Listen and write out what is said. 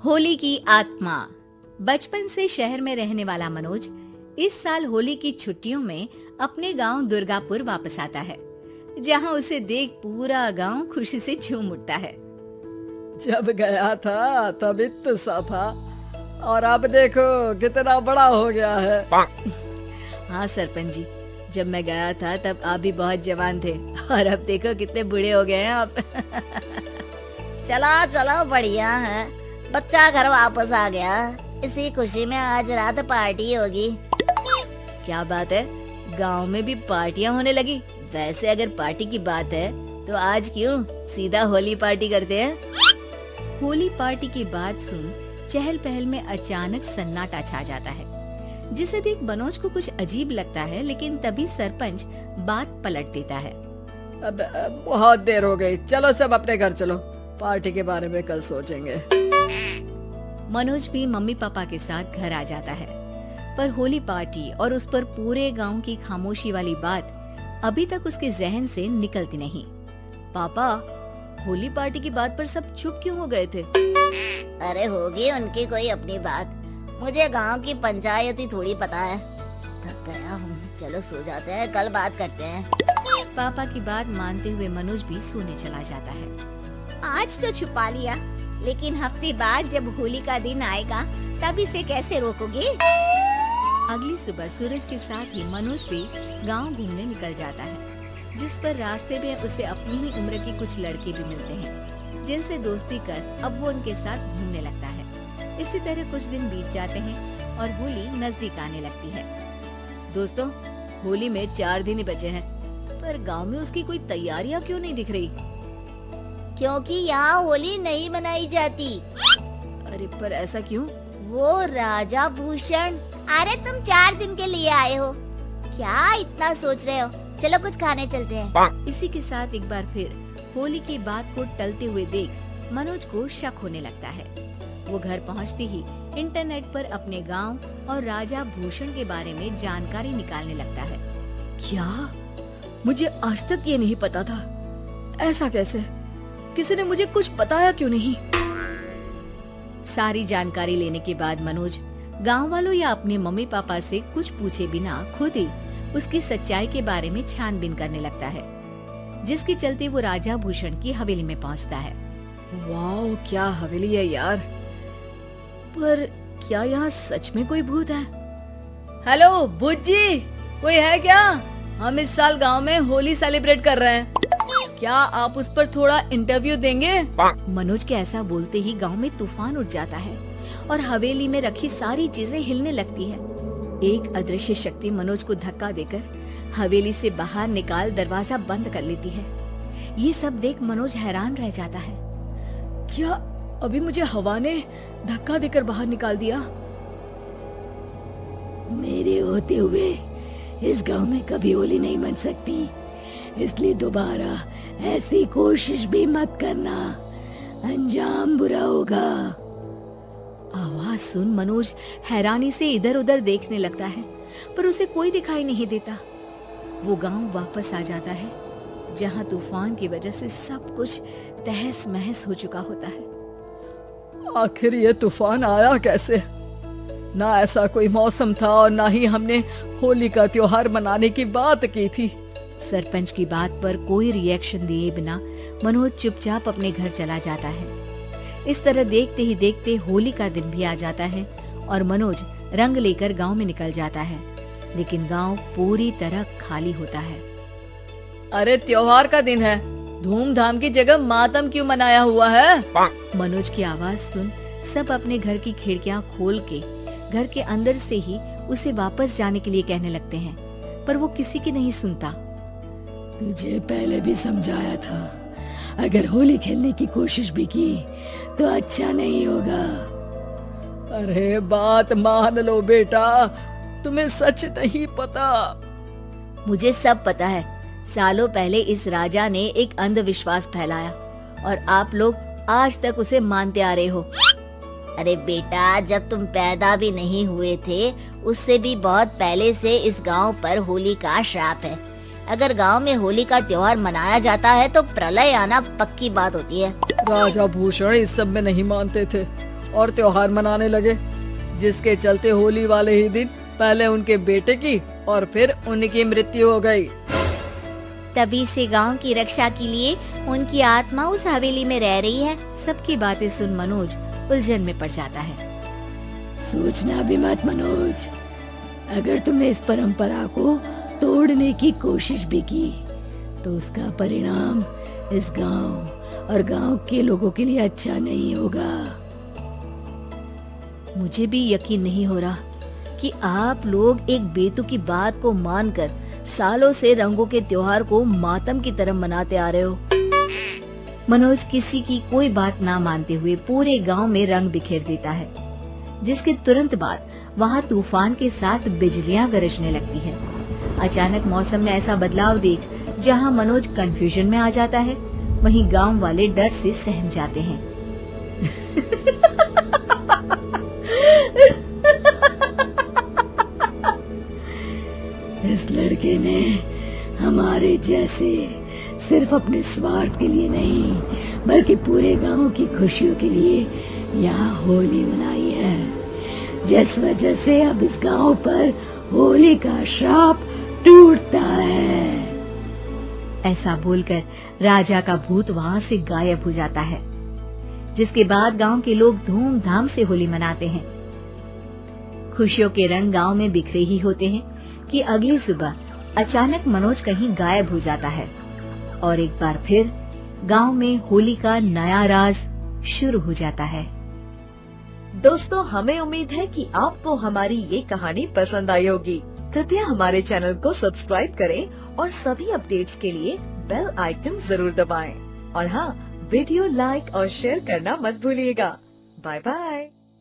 होली की आत्मा। बचपन से शहर में रहने वाला मनोज इस साल होली की छुट्टियों में अपने गांव दुर्गापुर वापस आता है, जहां उसे देख पूरा गांव खुशी से झूम उठता है। जब गया था तब इतना सा था और अब देखो कितना बड़ा हो गया है। हाँ सरपंच जी, जब मैं गया था तब आप भी बहुत जवान थे और अब देखो कितने बूढ़े हो गए हैं आप। चलो चलो बढ़िया है, बच्चा घर वापस आ गया। इसी खुशी में आज रात पार्टी होगी। क्या बात है, गांव में भी पार्टियां होने लगी। वैसे अगर पार्टी की बात है तो आज क्यों सीधा होली पार्टी करते हैं। होली पार्टी की बात सुन चहल पहल में अचानक सन्नाटा छा जाता है, जिसे देख मनोज को कुछ अजीब लगता है। लेकिन तभी सरपंच बात पलट देता है। अब बहुत देर हो गई, चलो सब अपने घर चलो, पार्टी के बारे में कल सोचेंगे। मनोज भी मम्मी पापा के साथ घर आ जाता है, पर होली पार्टी और उस पर पूरे गांव की खामोशी वाली बात अभी तक उसके जहन से निकलती नहीं। पापा, होली पार्टी की बात पर सब चुप क्यों हो गए थे? अरे होगी उनकी कोई अपनी बात, मुझे गांव की पंचायत ही थोड़ी पता है। थक गया हूँ, चलो सो जाते हैं, कल बात करते हैं। पापा की बात मानते हुए मनोज भी सोने चला जाता है। आज तो छुपा लिया, लेकिन हफ्ते बाद जब होली का दिन आएगा तब इसे कैसे रोकोगे? अगली सुबह सूरज के साथ ही मनोज भी गांव घूमने निकल जाता है, जिस पर रास्ते में उसे अपनी ही उम्र के कुछ लड़के भी मिलते हैं, जिनसे दोस्ती कर अब वो उनके साथ घूमने लगता है। इसी तरह कुछ दिन बीत जाते हैं और होली नजदीक आने लगती है। दोस्तों, होली में 4 दिन ही बचे हैं, पर गांव में उसकी कोई तैयारियां क्यों नहीं दिख रही? क्योंकि यहाँ होली नहीं मनाई जाती। अरे पर ऐसा क्यों? वो राजा भूषण, अरे तुम 4 दिन के लिए आए हो, क्या इतना सोच रहे हो? चलो कुछ खाने चलते हैं। इसी के साथ एक बार फिर होली की बात को टलते हुए देख मनोज को शक होने लगता है। वो घर पहुंचते ही इंटरनेट पर अपने गांव और राजा भूषण के बारे में जानकारी निकालने लगता है। क्या? मुझे आज तक ये नहीं पता था। ऐसा कैसे? किसी ने मुझे कुछ बताया क्यों नहीं? सारी जानकारी लेने के बाद मनोज गांव वालों या अपने मम्मी पापा से कुछ पूछे बिना खुद ही उसकी सच्चाई के बारे में छानबीन करने लगता है, जिसके चलते वो राजा भूषण की हवेली में पहुंचता है। वाह, क्या हवेली है यार। पर क्या यहाँ सच में कोई भूत है? हेलो भूत जी, कोई है क्या? हम इस साल गांव में होली सेलिब्रेट कर रहे हैं, क्या आप उस पर थोड़ा इंटरव्यू देंगे? मनोज के ऐसा बोलते ही गांव में तूफान उठ जाता है और हवेली में रखी सारी चीजें हिलने लगती है। एक अदृश्य शक्ति मनोज को धक्का देकर हवेली से बाहर निकाल दरवाजा बंद कर लेती है। ये सब देख मनोज हैरान रह जाता है। क्या अभी मुझे हवा ने धक्का देकर बाहर निकाल दिया? मेरे होते हुए इस गांव में कभी होली नहीं मन सकती, इसलिए दोबारा ऐसी कोशिश भी मत करना, अंजाम बुरा होगा। आवाज सुन मनोज हैरानी से इधर उधर देखने लगता है, पर उसे कोई दिखाई नहीं देता। वो गांव वापस आ जाता है, जहां तूफान की वजह से सब कुछ तहस महस हो चुका होता है। आखिर ये तूफान आया कैसे? ना ऐसा कोई मौसम था और ना ही हमने होली का त्योहार मनाने की बात की थी। सरपंच की बात पर कोई रिएक्शन दिए बिना मनोज चुपचाप अपने घर चला जाता है। इस तरह देखते ही देखते होली का दिन भी आ जाता है और मनोज रंग लेकर गांव में निकल जाता है, लेकिन गांव पूरी तरह खाली होता है। अरे त्योहार का दिन है, धूमधाम की जगह मातम क्यों मनाया हुआ है? मनोज की आवाज सुन सब अपने घर की खिड़कियां खोल के घर के अंदर से ही उसे वापस जाने के लिए कहने लगते हैं, पर वो किसी की नहीं सुनता। तुझे पहले भी समझाया था, अगर होली खेलने की कोशिश भी की तो अच्छा नहीं होगा। अरे बात मान लो बेटा, तुम्हें सच नहीं पता। मुझे सब पता है। सालों पहले इस राजा ने एक अंधविश्वास फैलाया और आप लोग आज तक उसे मानते आ रहे हो। अरे बेटा, जब तुम पैदा भी नहीं हुए थे उससे भी बहुत पहले से इस गांव पर होली का श्राप है। अगर गांव में होली का त्योहार मनाया जाता है तो प्रलय आना पक्की बात होती है। राजा भूषण इस सब में नहीं मानते थे और त्योहार मनाने लगे, जिसके चलते होली वाले ही दिन पहले उनके बेटे की और फिर उनकी मृत्यु हो गई। तभी से गांव की रक्षा के लिए उनकी आत्मा उस हवेली में रह रही है। सबकी बातें सुन मनोज उलझन में पड़ जाता है। सोचना भी मत मनोज, अगर तुमने इस परंपरा को तोड़ने की कोशिश भी की तो उसका परिणाम इस गांव और गांव के लोगों के लिए अच्छा नहीं होगा। मुझे भी यकीन नहीं हो रहा कि आप लोग एक बेतुकी बात को मानकर सालों से रंगों के त्योहार को मातम की तरह मनाते आ रहे हो। मनोज किसी की कोई बात ना मानते हुए पूरे गांव में रंग बिखेर देता है, जिसके तुरंत बाद वहां तूफान के साथ बिजलियां गरजने लगती हैं। अचानक मौसम में ऐसा बदलाव देख जहां मनोज कंफ्यूजन में आ जाता है, वहीं गांव वाले डर से सहम जाते हैं। इस लड़के ने हमारे जैसे सिर्फ अपने स्वार्थ के लिए नहीं बल्कि पूरे गांव की खुशियों के लिए यहाँ होली मनाई है, जिस वजह से अब इस गांव पर होली का श्राप टूटता है। ऐसा बोलकर राजा का भूत वहाँ से गायब हो जाता है, जिसके बाद गांव के लोग धूमधाम से होली मनाते हैं। खुशियों के रंग गांव में बिखरे ही होते हैं कि अगली सुबह अचानक मनोज कहीं गायब हो जाता है और एक बार फिर गांव में होली का नया राज शुरू हो जाता है। दोस्तों, हमें उम्मीद है कि आपको हमारी ये कहानी पसंद आई होगी। कृपया हमारे चैनल को सब्सक्राइब करें और सभी अपडेट्स के लिए बेल आइकन जरूर दबाएं। और हाँ, वीडियो लाइक और शेयर करना मत भूलिएगा। Bye bye.